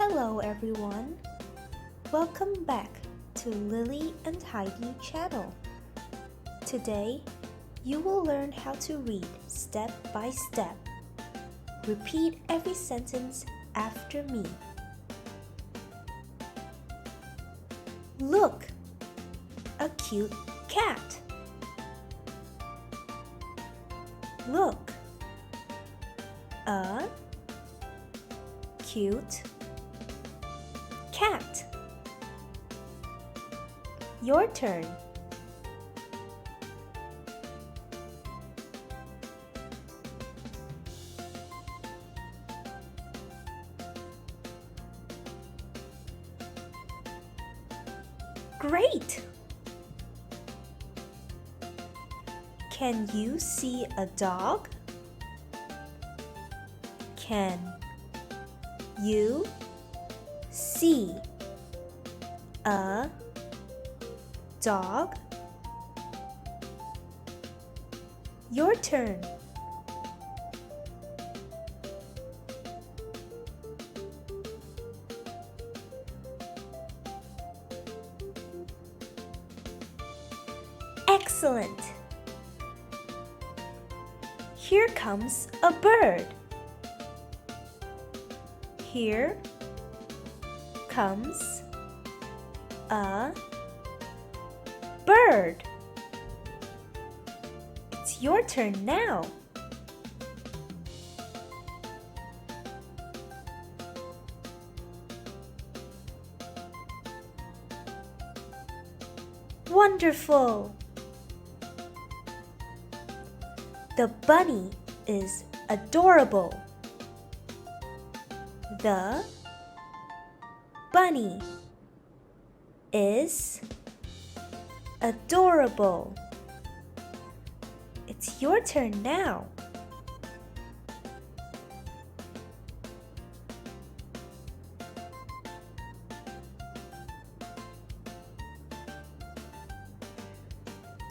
Hello everyone, welcome back to Lily and Heidi channel. Today, you will learn how to read step by step. Repeat every sentence after me. Look, a cute cat. Look, a cute cat. Your turn. Great! Can you see a dog? Can you see a dog? Your turn. Excellent! Here comes a bird. Here comes a bird. It's your turn now. Wonderful! The bunny is adorable. The bunny is adorable. It's your turn now.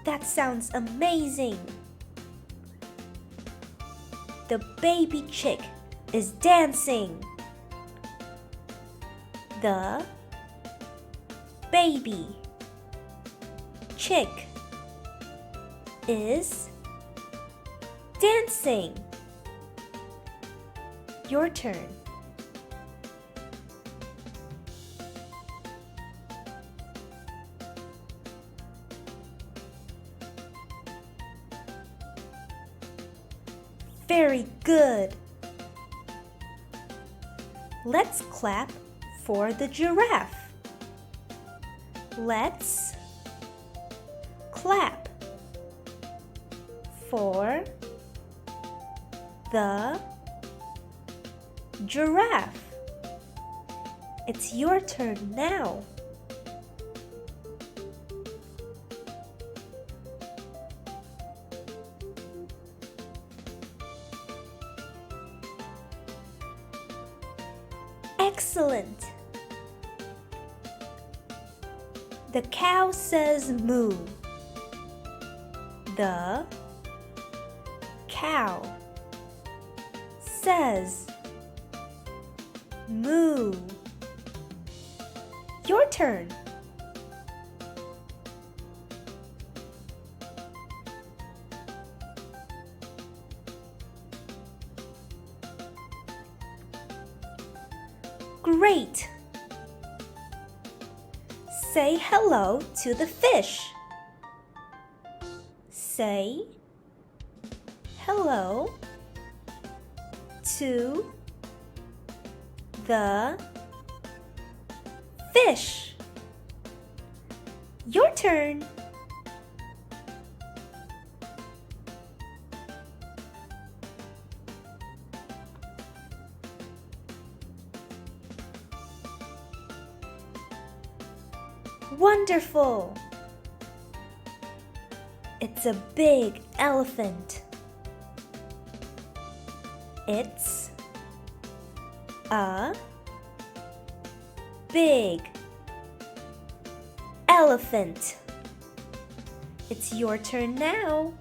That sounds amazing. The baby chick is dancing. The baby chick is dancing. Your turn. Very good. Let's clap for the giraffe. Let's clap for the giraffe. It's your turn now. Excellent! The cow says moo. The cow says moo. Your turn. Great! Say hello to the fish. Say hello to the fish. Your turn. Wonderful! It's a big elephant. It's a big elephant. It's your turn now.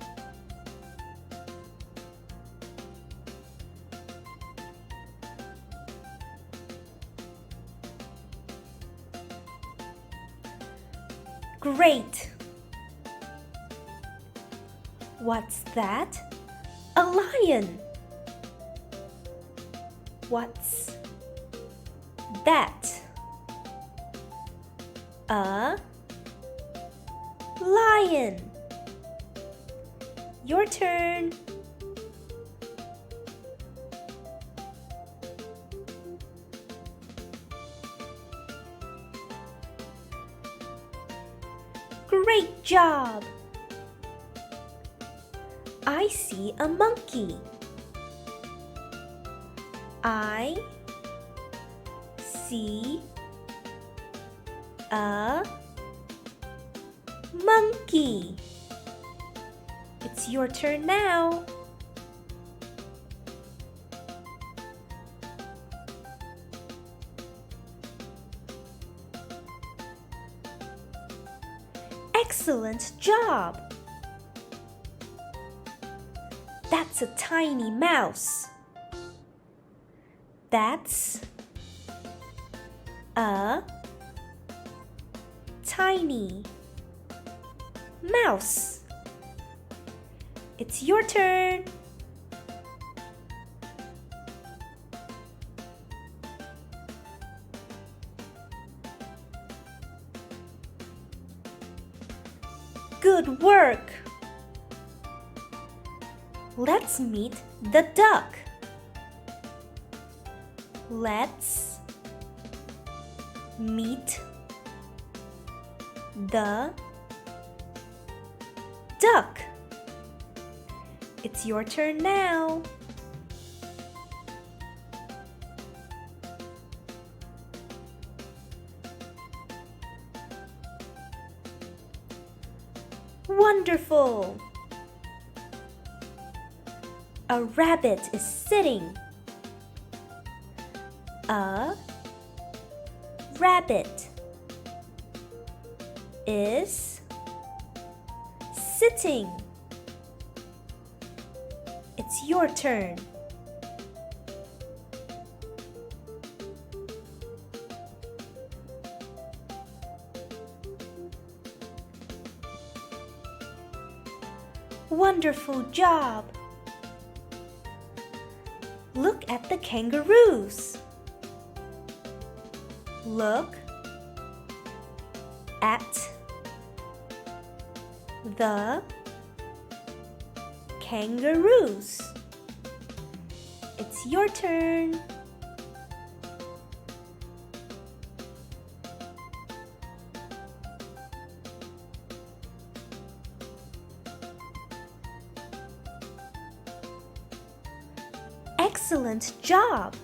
Great! What's that? A lion! What's that? A lion. Your turn. Great job! I see a monkey. I see a monkey. It's your turn now. Excellent job! That's a tiny mouse. That's a tiny mouse. It's your turn. Good work! Let's meet the duck. Let's meet the duck. It's your turn now. Wonderful! A rabbit is sitting. A rabbit is sitting. It's your turn. Wonderful job! Look at the kangaroos. Look at the kangaroos. It's your turn. Excellent job!